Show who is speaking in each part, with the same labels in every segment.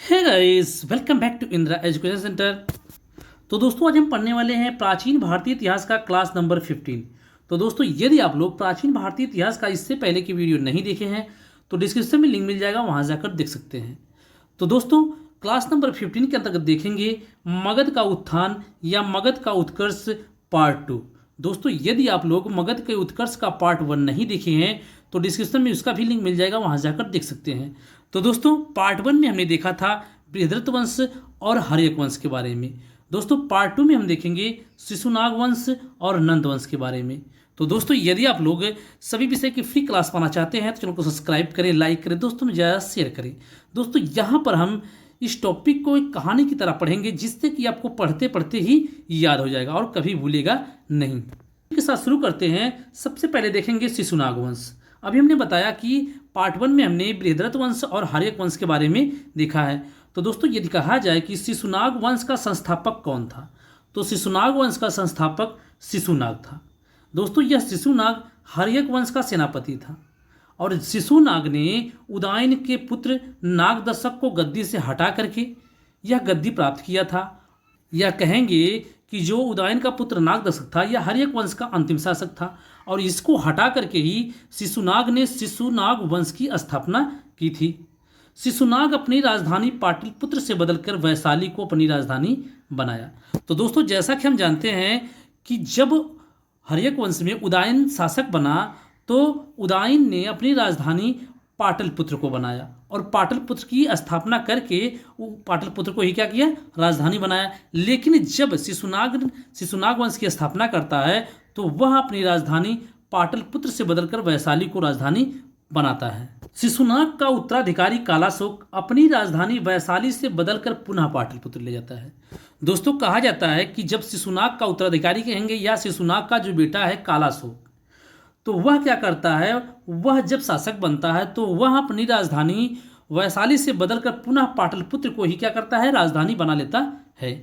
Speaker 1: है guys, welcome back to Indira education centre. तो दोस्तों आज हम पढ़ने वाले हैं प्राचीन भारतीय इतिहास का क्लास नंबर 15। तो दोस्तों यदि आप लोग प्राचीन भारतीय इतिहास का इससे पहले की वीडियो नहीं देखे हैं तो डिस्क्रिप्शन में लिंक मिल जाएगा, वहां जाकर देख सकते हैं। तो दोस्तों क्लास नंबर 15 के अंतर्गत देखेंगे मगध का उत्थान या मगध का उत्कर्ष पार्ट 2। दोस्तों यदि आप लोग मगध के उत्कर्ष का पार्ट 1 नहीं देखे हैं तो डिस्क्रिप्शन में उसका भी लिंक मिल जाएगा, वहां जाकर देख सकते हैं। तो दोस्तों पार्ट 1 में हमने देखा था बृहद्रथ वंश और हर्यक वंश के बारे में। दोस्तों पार्ट 2 में हम देखेंगे शिशुनाग वंश और नंद वंश के बारे में। तो दोस्तों यदि आप लोग सभी विषय की फ्री क्लास पाना चाहते हैं तो चैनल को सब्सक्राइब करें, लाइक करें, दोस्तों में ज़्यादा शेयर करें। दोस्तों यहाँ पर हम इस टॉपिक को एक कहानी की तरह पढ़ेंगे जिससे कि आपको पढ़ते पढ़ते ही याद हो जाएगा और कभी भूलेगा नहीं। के साथ शुरू करते हैं। सबसे पहले देखेंगे शिशुनाग वंश। अभी हमने बताया कि पार्ट 1 में हमने बृहद्रथ वंश और हर्यक वंश के बारे में देखा है। तो दोस्तों यदि कहा जाए कि शिशुनाग वंश का संस्थापक कौन था तो शिशुनाग वंश का संस्थापक शिशुनाग था। दोस्तों यह शिशुनाग हर्यक वंश का सेनापति था और शिशुनाग ने उदयन के पुत्र नागदशक को गद्दी से हटा करके यह गद्दी प्राप्त किया था। यह कहेंगे कि जो उदयन का पुत्र नागदशक था यह हर्यक वंश का अंतिम शासक था और इसको हटा करके ही शिशुनाग ने शिशुनाग वंश की स्थापना की थी। शिशुनाग अपनी राजधानी पाटलिपुत्र से बदलकर वैशाली को अपनी राजधानी बनाया। तो दोस्तों जैसा कि हम जानते हैं कि जब हर्यक वंश में उदयन शासक बना तो उदयन ने अपनी राजधानी पाटलिपुत्र को बनाया और पाटलिपुत्र की स्थापना करके पाटलिपुत्र को ही क्या किया, राजधानी बनाया। लेकिन जब शिशुनाग वंश की स्थापना करता है तो वह अपनी राजधानी पाटलिपुत्र से बदलकर वैशाली को राजधानी बनाता है। शिशुनाग का उत्तराधिकारी कालाशोक अपनी राजधानी वैशाली से बदलकर पुनः पाटलिपुत्र ले जाता है। दोस्तों कहा जाता है कि जब शिशुनाग का उत्तराधिकारी कहेंगे या शिशुनाग का जो बेटा है कालाशोक, तो वह क्या करता है, वह जब शासक बनता है तो वह अपनी राजधानी वैशाली से बदलकर पुनः पाटलिपुत्र को ही क्या करता है, राजधानी बना लेता है।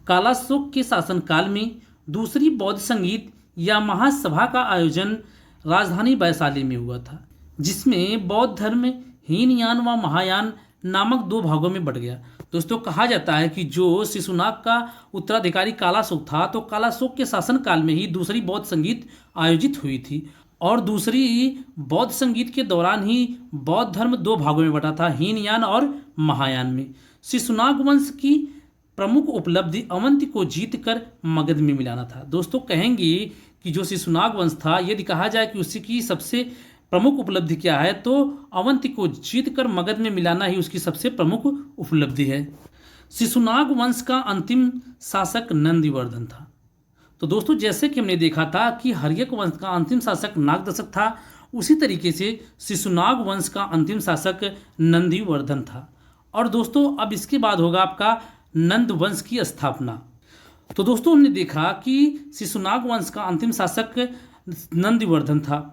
Speaker 1: कालाशोक के शासनकाल में दूसरी बौद्ध संगीत या महासभा का आयोजन राजधानी वैशाली में हुआ था, जिसमें बौद्ध धर्म हीनयान व महायान नामक दो भागों में बट गया। दोस्तों कहा जाता है कि जो शिशुनाग का उत्तराधिकारी कालाशोक था तो कालाशोक के शासनकाल में ही दूसरी बौद्ध संगीत आयोजित हुई थी और दूसरी बौद्ध संगीत के दौरान ही बौद्ध धर्म दो भागों में बटा था, हीनयान और महायान में। शिशुनाग वंश की प्रमुख उपलब्धि अवंती को जीतकर मगध में मिलाना था। दोस्तों कहेंगे कि जो शिशुनाग वंश था यदि कहा जाए कि उसी की सबसे प्रमुख उपलब्धि क्या है तो अवंती को जीतकर मगध में मिलाना ही उसकी सबसे प्रमुख उपलब्धि है। शिशुनाग वंश का अंतिम शासक नंदिवर्धन था। तो दोस्तों जैसे कि हमने देखा था कि हर्यक वंश का अंतिम शासक नागदशक था, उसी तरीके से शिशुनाग वंश का अंतिम शासक नंदिवर्धन था। और दोस्तों अब इसके बाद होगा आपका नंद वंश की स्थापना। तो दोस्तों हमने देखा कि शिशुनाग वंश का अंतिम शासक नंदिवर्धन था।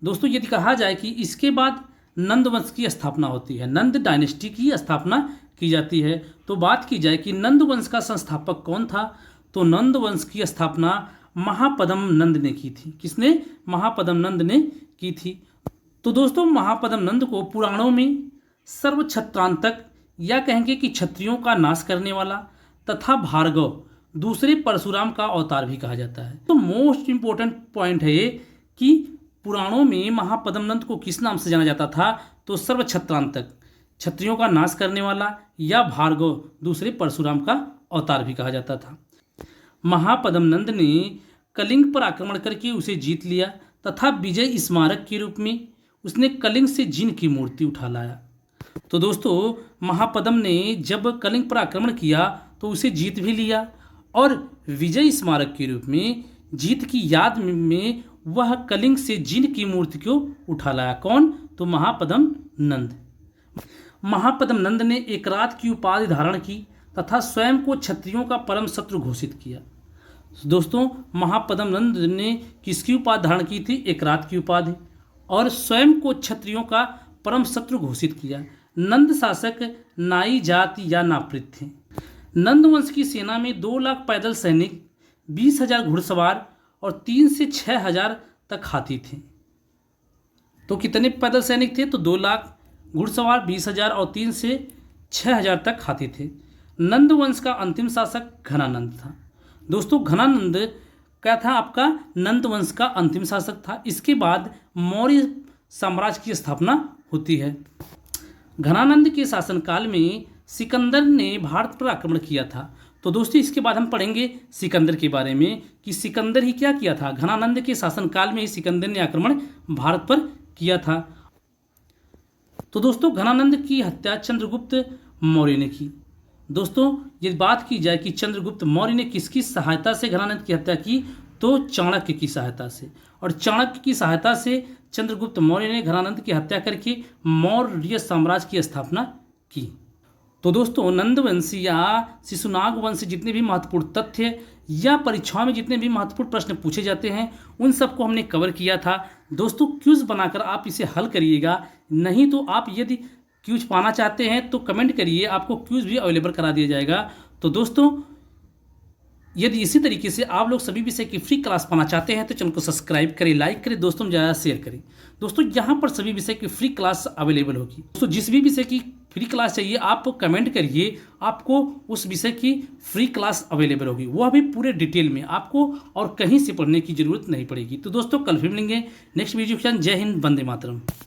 Speaker 1: दोस्तों यदि कहा जाए कि इसके बाद नंद वंश की स्थापना होती है, नंद डायनेस्टी की स्थापना की जाती है। तो बात की जाए कि नंद वंश का संस्थापक कौन था तो नंद वंश की स्थापना महापद्म नंद ने की थी। किसने? महापद्म नंद ने की थी। तो दोस्तों महापद्म नंद को पुराणों में सर्वछत्रांतक या कहेंगे कि क्षत्रियों का नाश करने वाला तथा भार्गव दूसरे परशुराम का अवतार भी कहा जाता है। तो मोस्ट इंपॉर्टेंट पॉइंट है ये कि पुराणों में महापद्म नंद को किस नाम से जाना जाता था तो सर्वछत्रांतक, क्षत्रियों का नाश करने वाला, या भार्गव दूसरे परशुराम का अवतार भी कहा जाता था। महापद्म नंद ने कलिंग पर आक्रमण करके उसे जीत लिया तथा विजय स्मारक के रूप में उसने कलिंग से जिन की मूर्ति उठा लाया। तो दोस्तों महापद्म ने जब कलिंग पर आक्रमण किया तो उसे जीत भी लिया और विजय स्मारक के रूप में जीत की याद में वह कलिंग से जिन की मूर्ति को उठा लाया। कौन? तो महापद्म नंद। महापद्म नंद ने एकरात की उपाधि धारण की तथा स्वयं को क्षत्रियों का परम शत्रु घोषित किया। दोस्तों महापद्म नंद ने किसकी उपाधि धारण की थी? एकरात की उपाधि, और स्वयं को क्षत्रियों का परम शत्रु घोषित किया। नंद शासक नाई जाति या नापृत थे। नंद वंश की सेना में 2 लाख पैदल सैनिक, 20,000 घुड़सवार और 3 से 6,000 तक हाथी थे। तो कितने पैदल सैनिक थे? तो 2 लाख, घुड़सवार 20,000 और 3 से 6000 तक हाथी थे। नंद वंश का अंतिम शासक घनानंद था। दोस्तों घनानंद क्या था, आपका नंद वंश का अंतिम शासक था। इसके बाद मौर्य साम्राज्य की स्थापना होती है। घनानंद के शासनकाल में सिकंदर ने भारत पर आक्रमण किया था। तो दोस्तों इसके बाद हम पढ़ेंगे सिकंदर के बारे में कि सिकंदर ही क्या किया था। घनानंद के शासनकाल में ही सिकंदर ने आक्रमण भारत पर किया था। तो दोस्तों घनानंद की हत्या चंद्रगुप्त मौर्य ने की। दोस्तों यदि बात की जाए कि चंद्रगुप्त मौर्य ने किसकी सहायता से घनानंद की हत्या की, तो चाणक्य की सहायता से। और चाणक्य की सहायता से चंद्रगुप्त मौर्य ने घनानंद की हत्या करके मौर्य साम्राज्य की स्थापना की। तो दोस्तों नंदवंश या शिशुनाग वंश जितने भी महत्वपूर्ण तथ्य या परीक्षाओं में जितने भी महत्वपूर्ण प्रश्न पूछे जाते हैं उन सबको हमने कवर किया था। दोस्तों क्यूज बनाकर आप इसे हल करिएगा, नहीं तो आप यदि क्यूज पाना चाहते हैं तो कमेंट करिए, आपको क्यूज भी अवेलेबल करा दिया जाएगा। तो दोस्तों यदि इसी तरीके से आप लोग सभी विषय की फ्री क्लास पाना चाहते हैं तो चैनल को सब्सक्राइब करें, लाइक करें, दोस्तों में ज़्यादा शेयर करें। दोस्तों यहाँ पर सभी विषय की फ्री क्लास अवेलेबल होगी। दोस्तों जिस भी विषय की फ्री क्लास चाहिए आप कमेंट करिए, आपको उस विषय की फ्री क्लास अवेलेबल होगी, वह भी पूरे डिटेल में, आपको और कहीं से पढ़ने की जरूरत नहीं पड़ेगी। तो दोस्तों कल फिर मिलेंगे नेक्स्ट वीडियो के साथ। जय हिंद, वंदे मातरम।